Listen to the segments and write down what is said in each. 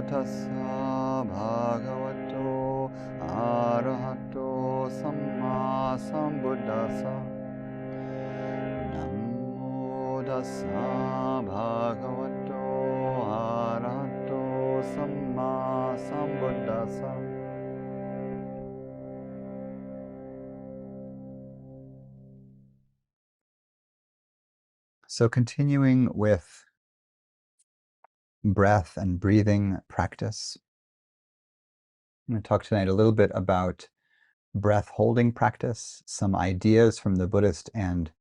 tassa bhagavato arahato samma sambuddhassa. Namo tassa bhagavato arahato samma sambuddhassa. So continuing with breath and breathing practice, I'm going to talk tonight a little bit about breath holding practice, some ideas from the Buddhist and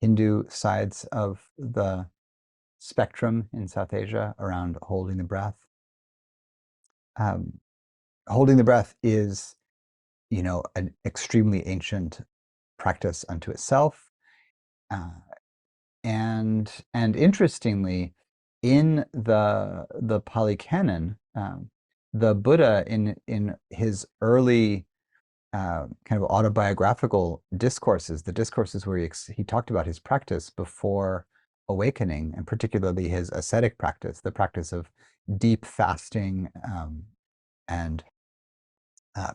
Hindu sides of the spectrum in South Asia around holding the breath. Holding the breath is, an extremely ancient practice unto itself. And interestingly, in the Pali Canon, the Buddha in his early kind of autobiographical discourses, the discourses where he talked about his practice before awakening, and particularly his ascetic practice, the practice of deep fasting and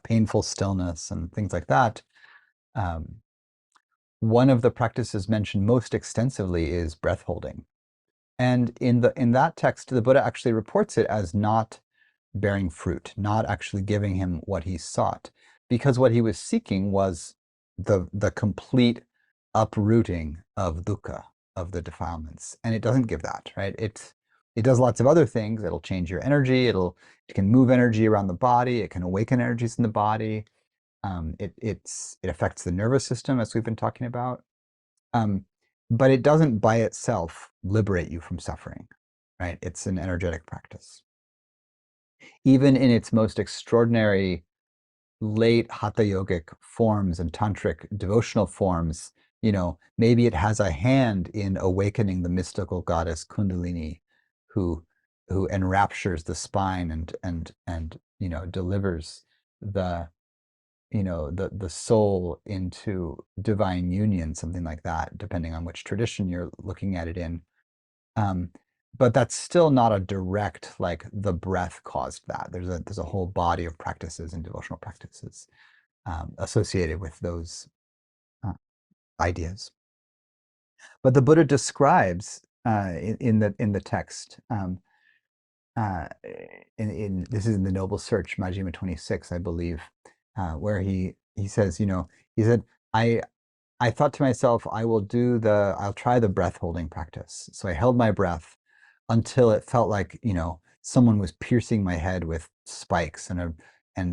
painful stillness and things like that. One of the practices mentioned most extensively is breath holding. And in that text, the Buddha actually reports it as not bearing fruit, not actually giving him what he sought, because what he was seeking was the complete uprooting of dukkha, of the defilements. And it doesn't give that, right? It does lots of other things. It'll change your energy. It can move energy around the body. It can awaken energies in the body. It affects the nervous system, as we've been talking about. But it doesn't by itself liberate you from suffering, right? It's an energetic practice. Even in its most extraordinary late hatha yogic forms and tantric devotional forms, maybe it has a hand in awakening the mystical goddess Kundalini, who enraptures the spine and delivers the soul into divine union, something like that, depending on which tradition you're looking at it in. But that's still not a direct, like the breath caused that. There's a whole body of practices and devotional practices associated with those ideas. But the Buddha describes in the text, this is in the Noble Search, Majjhima 26, I believe, where he says, he said, I thought to myself, I'll try the breath holding practice. So I held my breath until it felt like, someone was piercing my head with spikes and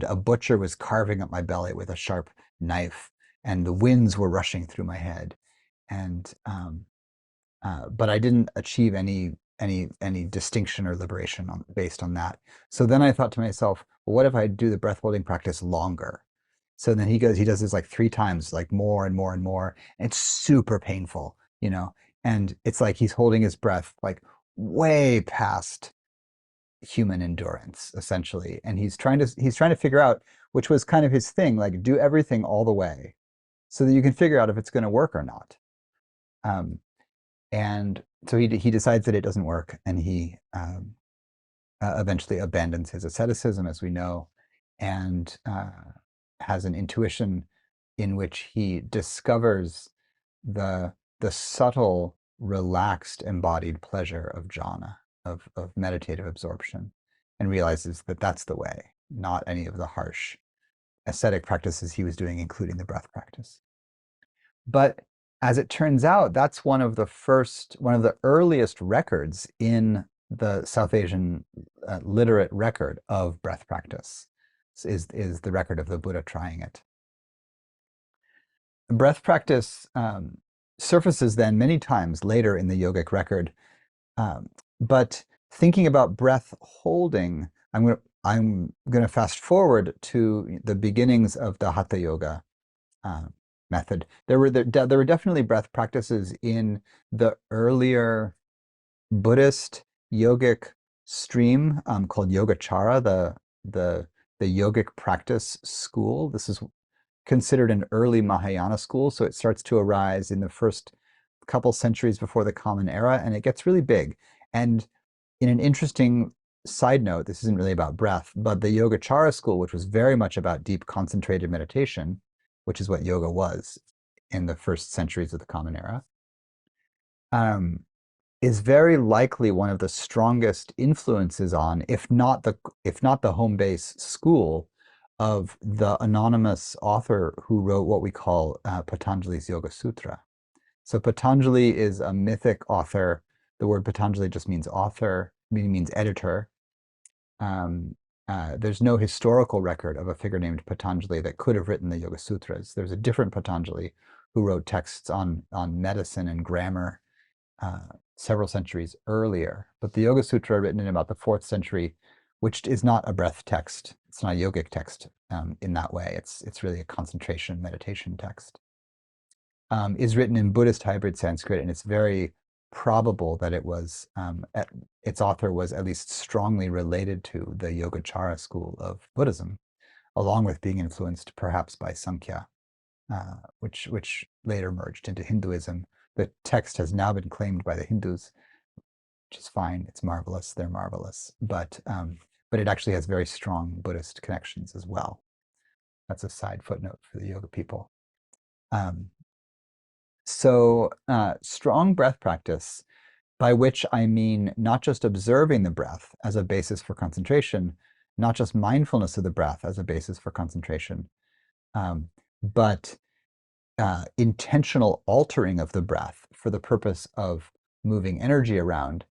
a butcher was carving up my belly with a sharp knife and the winds were rushing through my head. And, but I didn't achieve any distinction or liberation based on that. So then I thought to myself, well, what if I do the breath holding practice longer? So then he does this like 3 times, like more and more and more. And it's super painful, and it's like he's holding his breath like way past human endurance, essentially. And he's trying to figure out, which was kind of his thing, like do everything all the way so that you can figure out if it's going to work or not. And so he decides that it doesn't work, and he eventually abandons his asceticism, as we know, and has an intuition in which he discovers the subtle, relaxed, embodied pleasure of jhana, of meditative absorption, and realizes that that's the way, not any of the harsh ascetic practices he was doing, including the breath practice. But as it turns out, that's one of the earliest records in the South Asian literate record of breath practice, is the record of the Buddha trying it. Breath practice surfaces then many times later in the yogic record, but thinking about breath holding, I'm going to fast forward to the beginnings of the hatha yoga method. There were definitely breath practices in the earlier Buddhist yogic stream called Yogacara, the yogic practice school. This is considered an early Mahayana school, so it starts to arise in the first couple centuries before the Common Era, and it gets really big. And in an interesting side note, this isn't really about breath, but the Yogacara school, which was very much about deep concentrated meditation, which is what yoga was in the first centuries of the Common Era, is very likely one of the strongest influences on, if not the home base school of the anonymous author who wrote what we call Patanjali's Yoga Sutra. So Patanjali is a mythic author. The word Patanjali just means author, means editor. There's no historical record of a figure named Patanjali that could have written the Yoga Sutras. There's a different Patanjali who wrote texts on medicine and grammar several centuries earlier. But the Yoga Sutra, written in about the 4th century, which is not a breath text, it's not a yogic text in that way. It's really a concentration meditation text. Is written in Buddhist hybrid Sanskrit, and it's very probable that it was its author was at least strongly related to the Yogacara school of Buddhism, along with being influenced perhaps by Sankhya, which later merged into Hinduism. The text has now been claimed by the Hindus, which is fine. It's marvelous. They're marvelous, but it actually has very strong Buddhist connections as well. That's a side footnote for the yoga people. So strong breath practice, by which I mean not just observing the breath as a basis for concentration, not just mindfulness of the breath as a basis for concentration, but intentional altering of the breath for the purpose of moving energy around,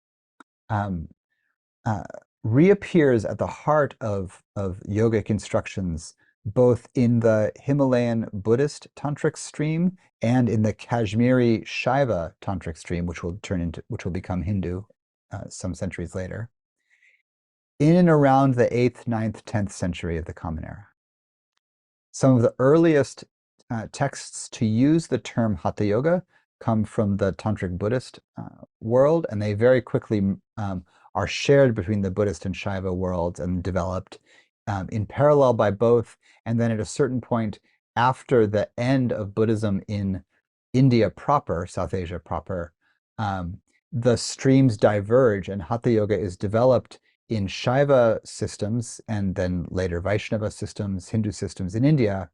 reappears at the heart of yogic instructions, both in the Himalayan Buddhist tantric stream and in the Kashmiri Shaiva tantric stream, which will become Hindu some centuries later, in and around the 8th, 9th, 10th century of the Common Era. Some of the earliest texts to use the term Hatha Yoga come from the Tantric Buddhist world, and they very quickly are shared between the Buddhist and Shaiva worlds and developed in parallel by both. And then at a certain point, after the end of Buddhism in India proper, South Asia proper, the streams diverge, and Hatha Yoga is developed in Shaiva systems and then later Vaishnava systems, Hindu systems in India.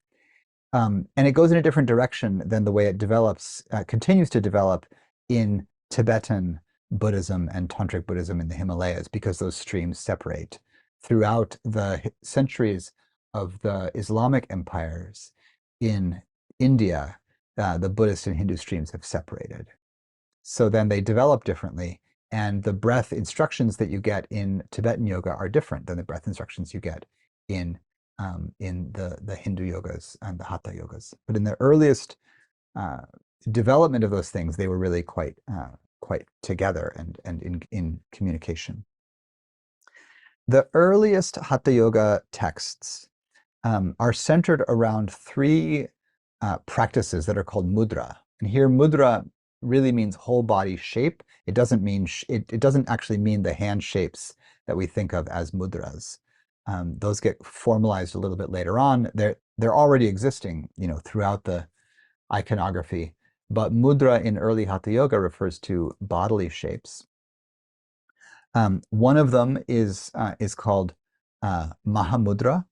And it goes in a different direction than the way it develops, continues to develop in Tibetan Buddhism and Tantric Buddhism in the Himalayas, because those streams separate. Throughout the centuries of the Islamic empires in India, the Buddhist and Hindu streams have separated. So then they develop differently, and the breath instructions that you get in Tibetan yoga are different than the breath instructions you get in the Hindu yogas and the Hatha yogas. But in the earliest development of those things, they were really quite together and in communication. The earliest Hatha yoga texts are centered around 3 practices that are called mudra. And here mudra really means whole body shape. It doesn't mean it doesn't actually mean the hand shapes that we think of as mudras. Those get formalized a little bit later on. They're already existing, throughout the iconography. But mudra in early Hatha Yoga refers to bodily shapes. One of them is called Mahamudra,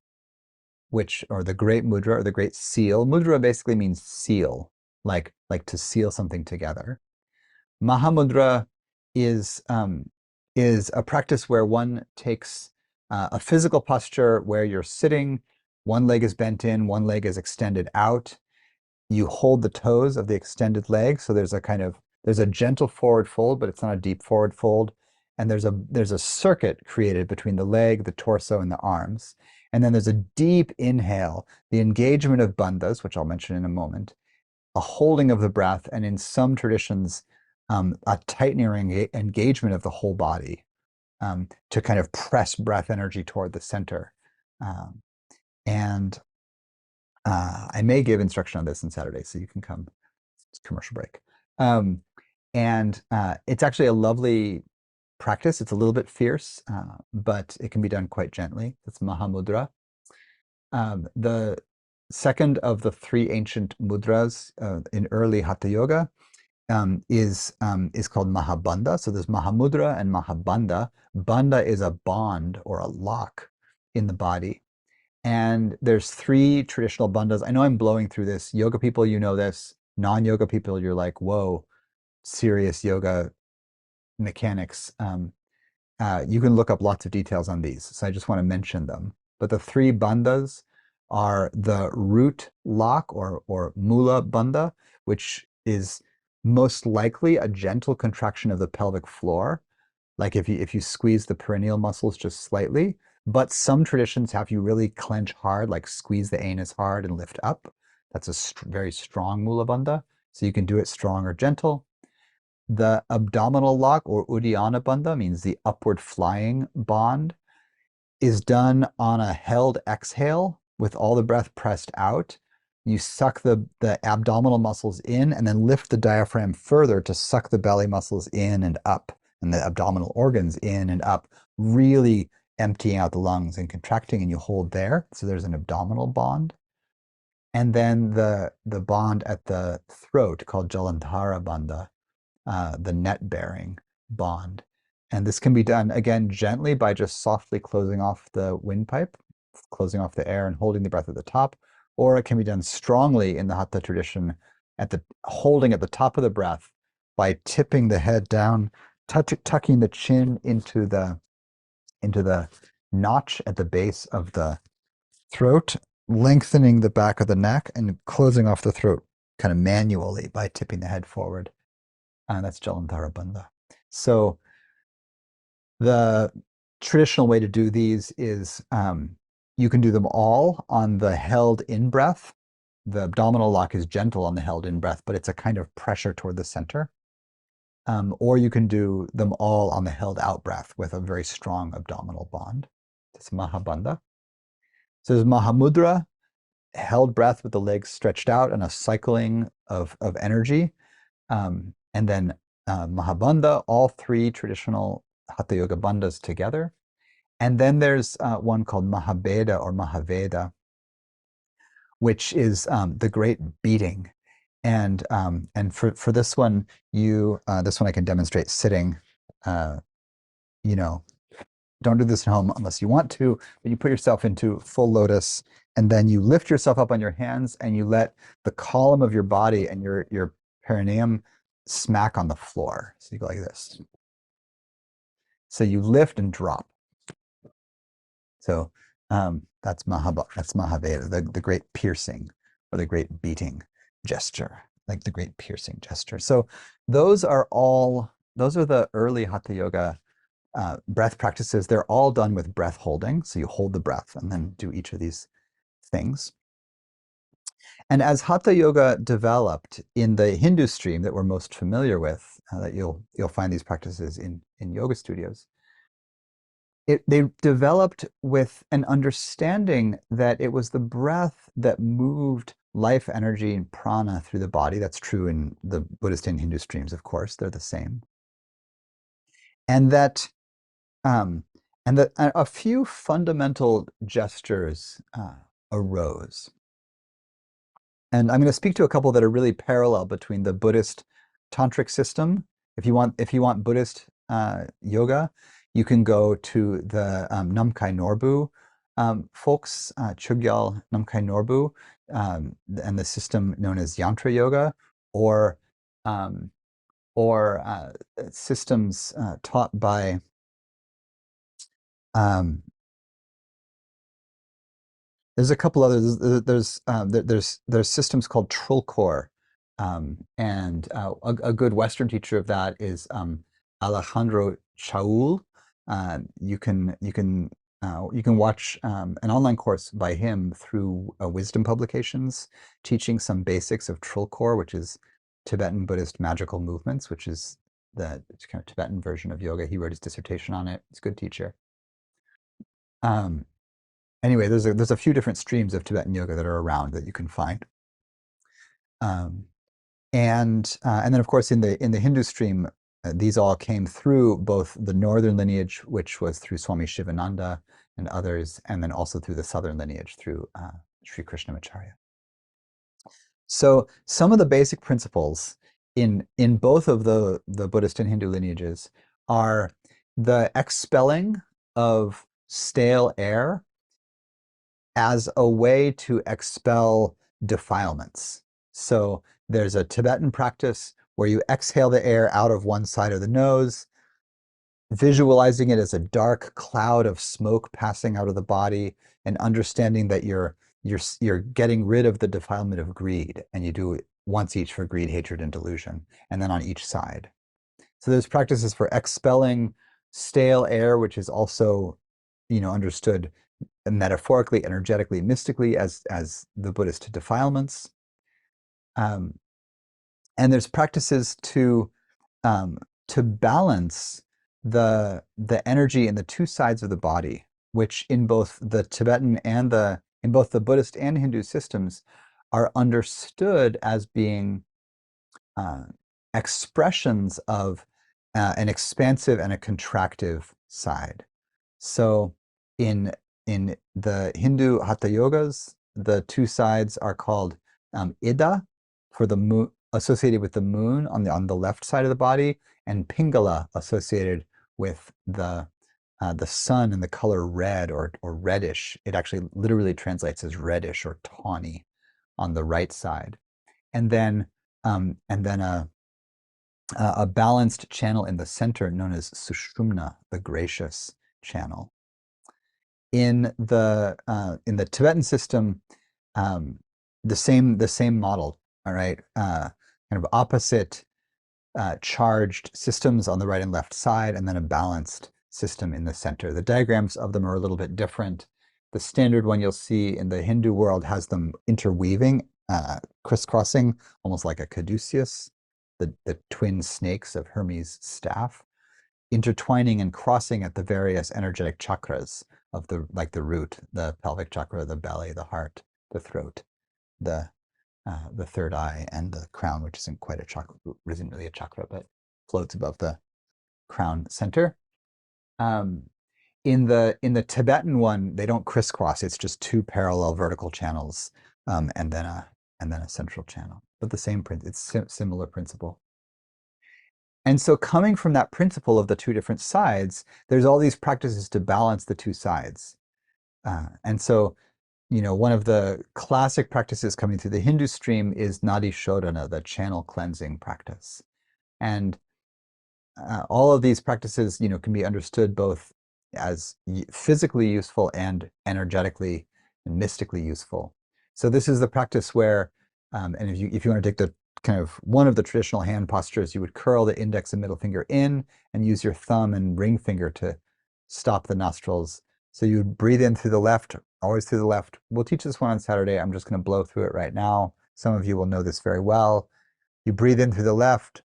or the Great Mudra, or the Great Seal. Mudra basically means seal, like to seal something together. Mahamudra is a practice where one takes a physical posture where you're sitting, one leg is bent in, one leg is extended out. You hold the toes of the extended leg, so there's a gentle forward fold, but it's not a deep forward fold. And there's a circuit created between the leg, the torso, and the arms. And then there's a deep inhale, the engagement of bandhas, which I'll mention in a moment, a holding of the breath, and in some traditions, a tightening or engagement of the whole body to kind of press breath energy toward the center. And I may give instruction on this on Saturday, so you can come. It's a commercial break. And it's actually a lovely practice. It's a little bit fierce, but it can be done quite gently. That's Mahamudra. The second of the 3 ancient mudras in early Hatha Yoga is called Mahabandha. So there's Mahamudra and Mahabandha. Bandha is a bond or a lock in the body. And there's 3 traditional bandhas. I know I'm blowing through this. Yoga people, you know this. Non-yoga people, you're like, whoa, serious yoga mechanics. You can look up lots of details on these, so I just want to mention them. But the 3 bandhas are the root lock or mula bandha, which is most likely a gentle contraction of the pelvic floor, like if you squeeze the perineal muscles just slightly. But some traditions have you really clench hard, like squeeze the anus hard and lift up. That's a very strong mula bandha. So you can do it strong or gentle. The abdominal lock or Uddiyana bandha means the upward flying bond is done on a held exhale with all the breath pressed out. You suck the abdominal muscles in and then lift the diaphragm further to suck the belly muscles in and up and the abdominal organs in and up, really emptying out the lungs and contracting, and you hold there. So there's an abdominal bond. And then the bond at the throat called Jalandhara bandha, the net bearing bond. And this can be done again gently by just softly closing off the windpipe, closing off the air and holding the breath at the top, or it can be done strongly in the Hatha tradition holding at the top of the breath by tipping the head down, tucking the chin into the notch at the base of the throat, lengthening the back of the neck and closing off the throat kind of manually by tipping the head forward. That's Jalandhara bandha. So the traditional way to do these is you can do them all on the held in breath. The abdominal lock is gentle on the held in breath, but it's a kind of pressure toward the center. Or you can do them all on the held out breath with a very strong abdominal bond. That's Mahabandha. So there's Mahamudra, held breath with the legs stretched out and a cycling of energy. And then Mahabandha, all 3 traditional Hatha Yoga bandhas together. And then there's one called Mahabeda or Mahaveda, which is the great beating. And for this one, this one I can demonstrate sitting. You know, don't do this at home unless you want to, but you put yourself into full lotus, and then you lift yourself up on your hands and you let the column of your body and your perineum smack on the floor. So you go like this. So you lift and drop. So that's Mahaveda, the great piercing or the great beating gesture, like the great piercing gesture. So those are the early Hatha Yoga breath practices. They're all done with breath holding. So you hold the breath and then do each of these things. And as Hatha Yoga developed in the Hindu stream that we're most familiar with, that you'll find these practices in yoga studios, they developed with an understanding that it was the breath that moved life energy and prana through the body. That's true in the Buddhist and Hindu streams, of course, they're the same. And that a few fundamental gestures arose. And I'm going to speak to a couple that are really parallel between the Buddhist tantric system. If you want Buddhist yoga, you can go to the Namkhai Norbu folks, Chogyal Namkhai Norbu, and the system known as Yantra Yoga, or systems taught by there's a couple others. There's systems called Trilkor, and a good Western teacher of that is Alejandro Chaul. You can watch an online course by him through Wisdom Publications, teaching some basics of Trilkor, which is Tibetan Buddhist magical movements, which is the kind of Tibetan version of yoga. He wrote his dissertation on it. He's a good teacher. Anyway, there's a few different streams of Tibetan yoga that are around that you can find. And then of course in the Hindu stream, these all came through both the northern lineage, which was through Swami Shivananda and others, and then also through the southern lineage through Sri Krishnamacharya. So some of the basic principles in both of the Buddhist and Hindu lineages are the expelling of stale air as a way to expel defilements. So there's a Tibetan practice where you exhale the air out of one side of the nose, visualizing it as a dark cloud of smoke passing out of the body, and understanding that you're getting rid of the defilement of greed, and you do it once each for greed, hatred, and delusion, and then on each side. So there's practices for expelling stale air, which is also, understood metaphorically, energetically, mystically as the Buddhist defilements. Um, and there's practices to balance the energy in the two sides of the body, which in both the Tibetan and in both the Buddhist and Hindu systems are understood as being expressions of an expansive and a contractive side. So in the Hindu Hatha Yogas, the two sides are called Ida for the moon, associated with the moon on the left side of the body, and Pingala associated with the sun and the color red or reddish. It actually literally translates as reddish or tawny on the right side, and then a balanced channel in the center known as Sushumna, the gracious channel. In the Tibetan system, the same model, all right, kind of opposite charged systems on the right and left side, and then a balanced system in the center. The diagrams of them are a little bit different. The standard one you'll see in the Hindu world has them interweaving, crisscrossing, almost like a caduceus, the twin snakes of Hermes' staff, intertwining and crossing at the various energetic chakras of like the root, the pelvic chakra, the belly, the heart, the throat, the third eye, and the crown, which isn't quite a chakra, isn't really a chakra, but floats above the crown center. In the Tibetan one, they don't crisscross. It's just two parallel vertical channels, and then a central channel. But the same print, it's similar principle. And so coming from that principle of the two different sides, there's all these practices to balance the two sides. And so, one of the classic practices coming through the Hindu stream is Nadi Shodhana, the channel cleansing practice. And all of these practices, can be understood both as physically useful and energetically and mystically useful. So this is the practice where, and if you want to take the kind of one of the traditional hand postures, you would curl the index and middle finger in and use your thumb and ring finger to stop the nostrils. So you would breathe in through the left, always through the left. We'll teach this one on Saturday. I'm just going to blow through it right now. Some of you will know this very well. You breathe in through the left,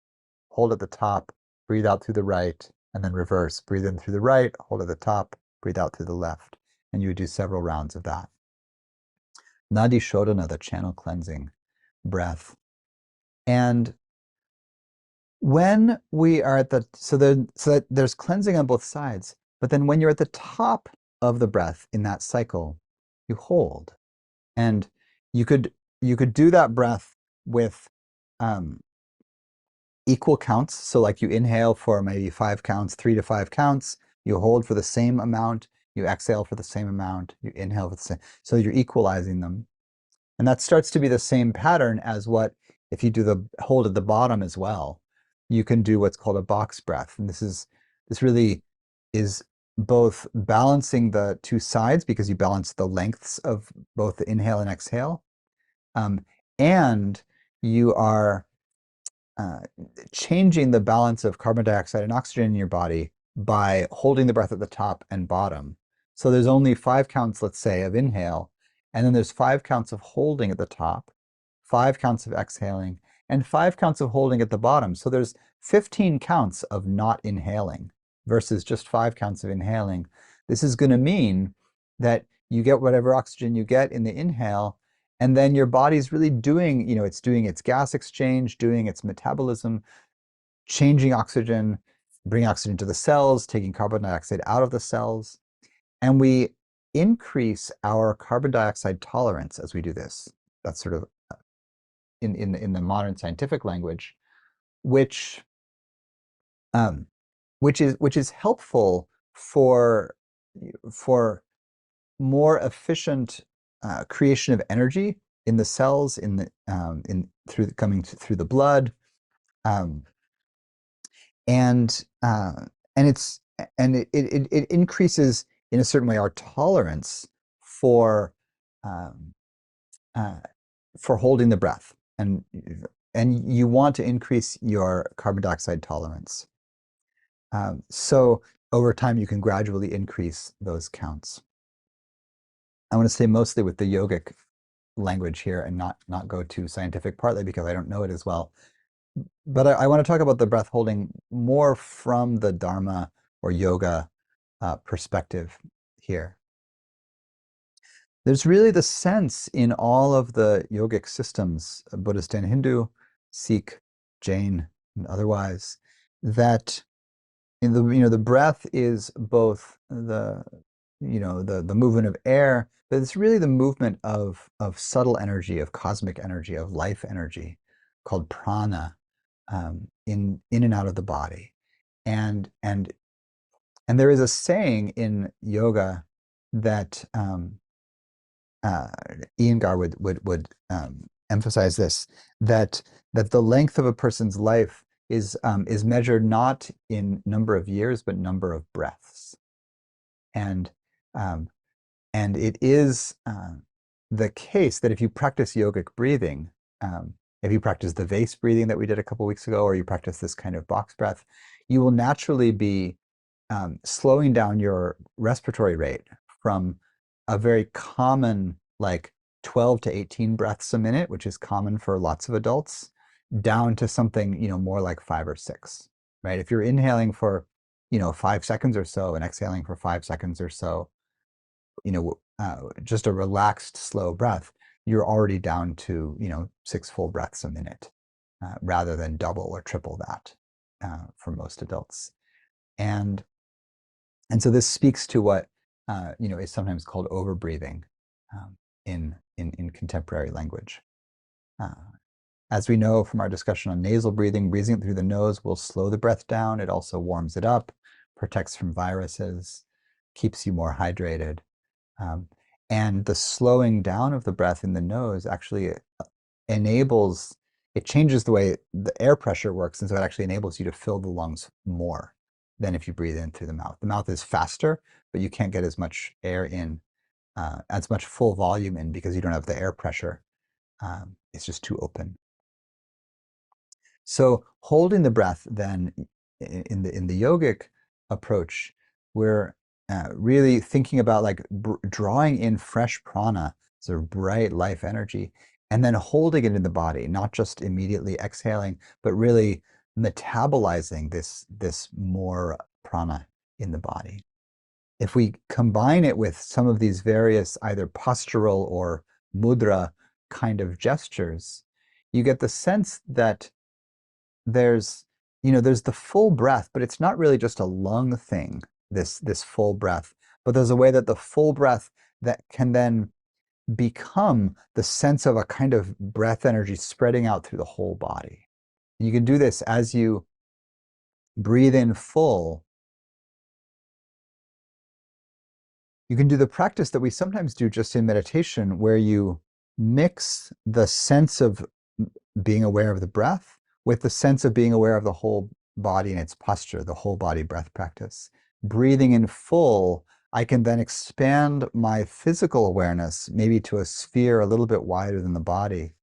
hold at the top, breathe out through the right, and then reverse. Breathe in through the right, hold at the top, breathe out through the left. And you would do several rounds of that. Nadi Shodhana, the channel cleansing breath. And when we are at so that there's cleansing on both sides, but then when you're at the top of the breath in that cycle, you hold. And you could do that breath with equal counts. So like you inhale for maybe 5 counts, 3 to 5 counts, you hold for the same amount, you exhale for the same amount, you inhale for the same. So you're equalizing them. And that starts to be the same pattern as what, if you do the hold at the bottom as well, you can do what's called a box breath. And this really is both balancing the two sides, because you balance the lengths of both the inhale and exhale, and you are changing the balance of carbon dioxide and oxygen in your body by holding the breath at the top and bottom. So there's only 5 counts, let's say, of inhale, and then there's 5 counts of holding at the top, 5 counts of exhaling, and 5 counts of holding at the bottom. So there's 15 counts of not inhaling versus just 5 counts of inhaling. This is going to mean that you get whatever oxygen you get in the inhale, and then your body's really doing, it's doing its gas exchange, doing its metabolism, changing oxygen, bringing oxygen to the cells, taking carbon dioxide out of the cells. And we increase our carbon dioxide tolerance as we do this. That's sort of in the modern scientific language. which which is helpful for more efficient creation of energy in the cells coming through the blood, um, and it's it increases in a certain way our tolerance for um, uh, for holding the breath, and you want to increase your carbon dioxide tolerance. So over time, you can gradually increase those counts. I want to stay mostly with the yogic language here and not go too scientific, partly because I don't know it as well. But I want to talk about the breath holding more from the Dharma or yoga perspective here. There's really the sense in all of the yogic systems, Buddhist and Hindu, Sikh, Jain, and otherwise, that the breath is both the movement of air, but it's really the movement of subtle energy, of cosmic energy, of life energy, called prana, in and out of the body. And there is a saying in yoga that Iyengar would emphasize this, that the length of a person's life is measured not in number of years but number of breaths, and um, it is the case that if you practice yogic breathing, if you practice the vase breathing that we did a couple weeks ago, or you practice this kind of box breath, you will naturally be slowing down your respiratory rate from a very common, like 12 to 18 breaths a minute, which is common for lots of adults, down to something, more like 5 or 6, right? If you're inhaling for, 5 seconds or so and exhaling for 5 seconds or so, just a relaxed, slow breath, you're already down to, 6 full breaths a minute, rather than double or triple that for most adults. And so this speaks to what is sometimes called overbreathing in contemporary language. As we know from our discussion on nasal breathing, breathing it through the nose will slow the breath down. It also warms it up, protects from viruses, keeps you more hydrated. And the slowing down of the breath in the nose actually it changes the way the air pressure works, and so it actually enables you to fill the lungs more than if you breathe in through the mouth. The mouth is faster, but you can't get as much air in, as much full volume in, because you don't have the air pressure. It's just too open. So holding the breath then in the yogic approach, we're really thinking about like drawing in fresh prana, sort of bright life energy, and then holding it in the body, not just immediately exhaling, but really metabolizing this more prana in the body. If we combine it with some of these various either postural or mudra kind of gestures, you get the sense that there's there's the full breath, but it's not really just a lung thing, this full breath, but there's a way that the full breath that can then become the sense of a kind of breath energy spreading out through the whole body. And you can do this as you breathe in full. You can do the practice that we sometimes do just in meditation, where you mix the sense of being aware of the breath with the sense of being aware of the whole body and its posture, the whole body breath practice. Breathing in full, I can then expand my physical awareness, maybe to a sphere a little bit wider than the body,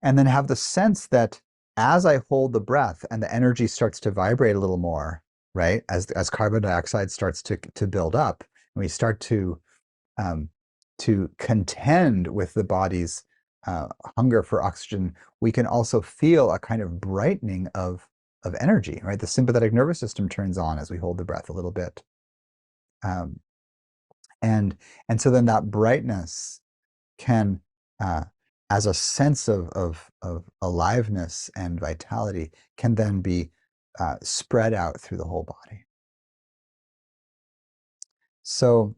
and then have the sense that as I hold the breath and the energy starts to vibrate a little more, right, as carbon dioxide starts to build up, and we start um, to contend with the body's hunger for oxygen, we can also feel a kind of brightening of energy, right? The sympathetic nervous system turns on as we hold the breath a little bit. Um, and so then that brightness can, as a sense of aliveness and vitality, can then be spread out through the whole body. So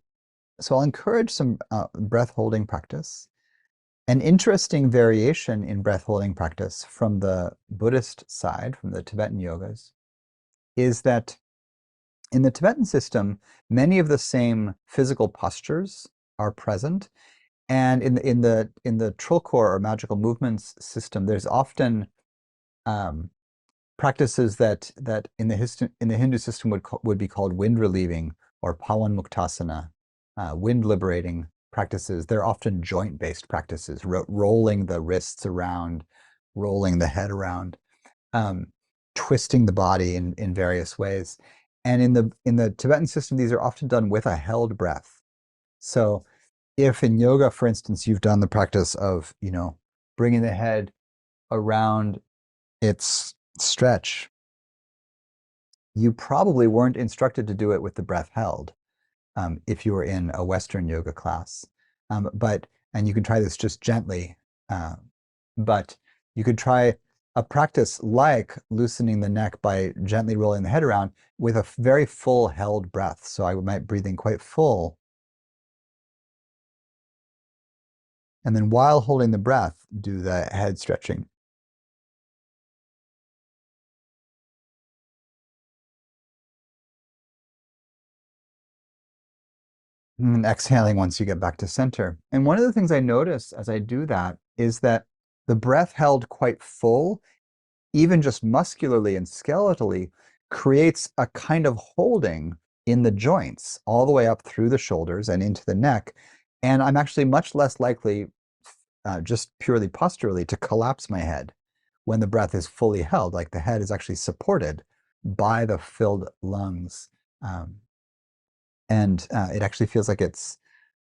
I'll encourage some breath holding practice. An interesting variation in breath holding practice from the Buddhist side, from the Tibetan yogas, is that in the Tibetan system, many of the same physical postures are present. And in the trilcore or magical movements system, there's often practices that in the Hindu system would be called wind relieving or pawan muktasana, wind liberating practices. They're often joint-based practices, rolling the wrists around, rolling the head around, twisting the body in various ways. And in the Tibetan system, these are often done with a held breath. So if in yoga, for instance, you've done the practice of, bringing the head around its stretch, you probably weren't instructed to do it with the breath held if you were in a Western yoga class. And you can try this just gently, but you could try a practice like loosening the neck by gently rolling the head around with a very full held breath. So I might breathe in quite full. And then while holding the breath, do the head stretching. And exhaling once you get back to center. And one of the things I notice as I do that is that the breath held quite full, even just muscularly and skeletally, creates a kind of holding in the joints all the way up through the shoulders and into the neck. And I'm actually much less likely, just purely posturally, to collapse my head when the breath is fully held, like the head is actually supported by the filled lungs. And it actually feels like it's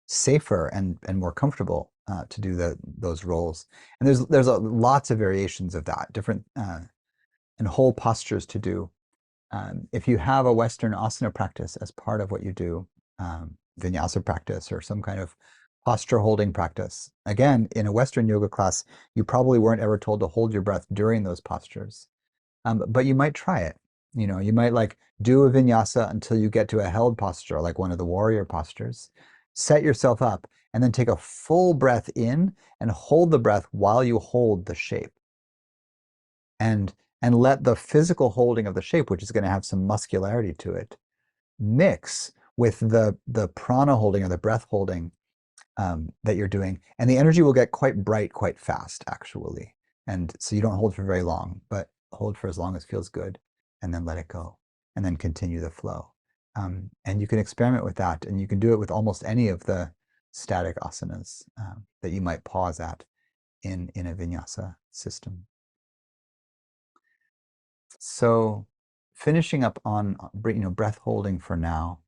safer and more comfortable to do those rolls. And there's lots of variations of that, different and whole postures to do. If you have a Western asana practice as part of what you do, vinyasa practice or some kind of posture holding practice, again, in a Western yoga class, you probably weren't ever told to hold your breath during those postures. But you might try it. You might like do a vinyasa until you get to a held posture, like one of the warrior postures. Set yourself up and then take a full breath in and hold the breath while you hold the shape. And let the physical holding of the shape, which is going to have some muscularity to it, mix with the prana holding or the breath holding that you're doing. And the energy will get quite bright quite fast, actually. And so you don't hold for very long, but hold for as long as feels good, and then let it go, and then continue the flow. And you can experiment with that, and you can do it with almost any of the static asanas that you might pause at in a vinyasa system. So finishing up on breath holding for now,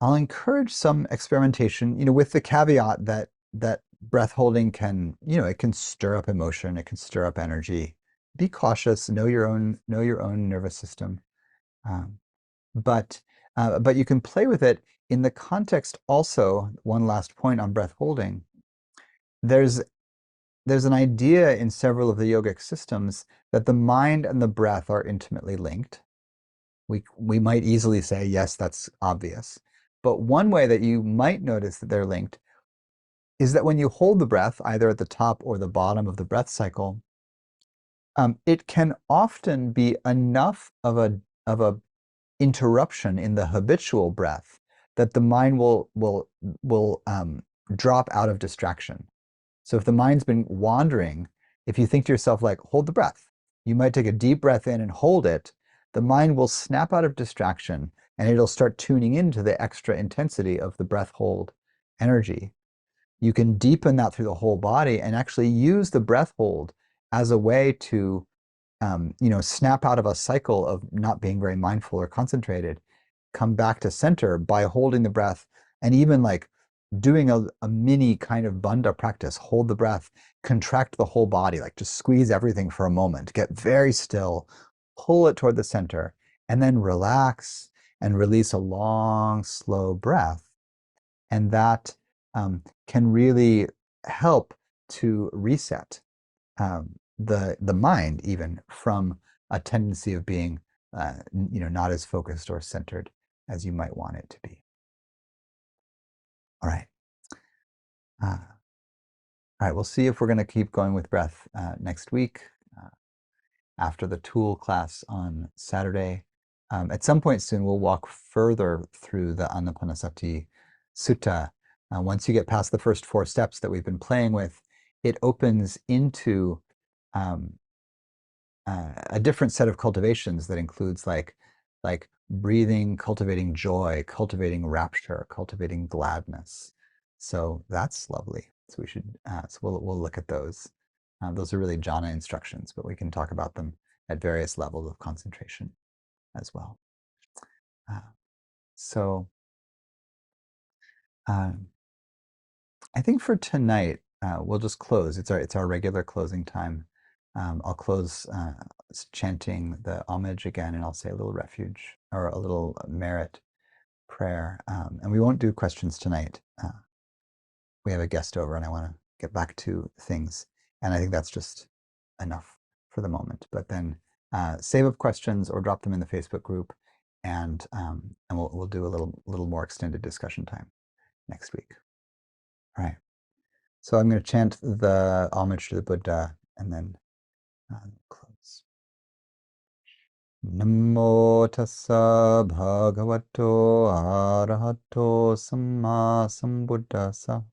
I'll encourage some experimentation, with the caveat that breath holding can, it can stir up emotion, it can stir up energy. Be cautious, know your own nervous system, but you can play with it in the context. Also, one last point on breath holding. There's an idea in several of the yogic systems that the mind and the breath are intimately linked. We might easily say, yes, that's obvious. But one way that you might notice that they're linked is that when you hold the breath, either at the top or the bottom of the breath cycle, it can often be enough of a interruption in the habitual breath that the mind will drop out of distraction. So if the mind's been wandering, if you think to yourself, like, hold the breath, you might take a deep breath in and hold it. The mind will snap out of distraction and it'll start tuning into the extra intensity of the breath hold energy. You can deepen that through the whole body and actually use the breath hold as a way to snap out of a cycle of not being very mindful or concentrated, come back to center by holding the breath, and even like doing a mini kind of bandha practice. Hold the breath, contract the whole body, like just squeeze everything for a moment, get very still, pull it toward the center, and then relax and release a long, slow breath. And that can really help to reset the mind, even from a tendency of being not as focused or centered as you might want it to be. All right. All right, we'll see if we're going to keep going with breath next week after the tool class on Saturday. At some point soon, we'll walk further through the Anapanasati Sutta. Once you get past the first 4 steps that we've been playing with, it opens into a different set of cultivations that includes like breathing, cultivating joy, cultivating rapture, cultivating gladness. So that's lovely. So we should so we'll look at those. Those are really jhana instructions, but we can talk about them at various levels of concentration as well. So I think for tonight we'll just close. It's our regular closing time. I'll close chanting the homage again, and I'll say a little refuge or a little merit prayer. And we won't do questions tonight. We have a guest over, and I want to get back to things. And I think that's just enough for the moment. But then save up questions or drop them in the Facebook group, and we'll do a little more extended discussion time next week. All right. So I'm going to chant the homage to the Buddha and then close. Namo tassa bhagavato arahato samma sambuddhassa.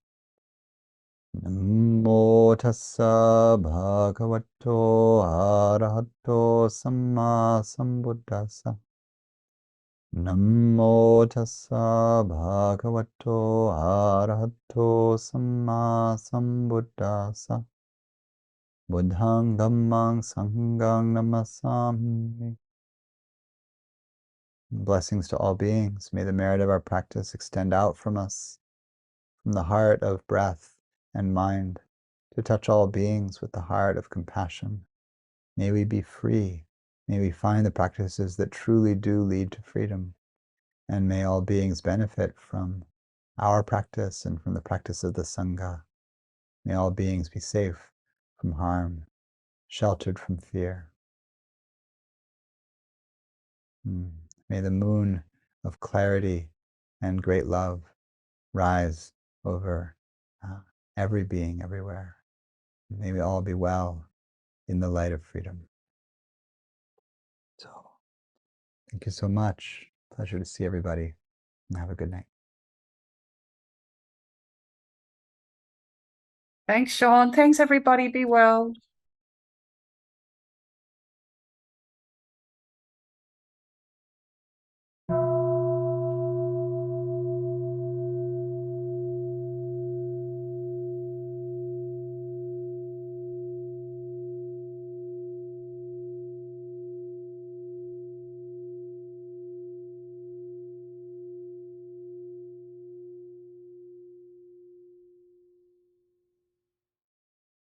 Namo tassa bhagavato arahato samma sambuddhassa. Namo tassa bhagavato arahato samma sambuddhassa. Buddhang dhammang sanghang namasami. Blessings to all beings. May the merit of our practice extend out from us, from the heart of breath and mind, to touch all beings with the heart of compassion. May we be free. May we find the practices that truly do lead to freedom. And may all beings benefit from our practice and from the practice of the Sangha. May all beings be safe from harm, sheltered from fear. May the moon of clarity and great love rise over every being everywhere. May we all be well in the light of freedom. So, thank you so much. Pleasure to see everybody, and have a good night. Thanks, Sean. Thanks, everybody. Be well.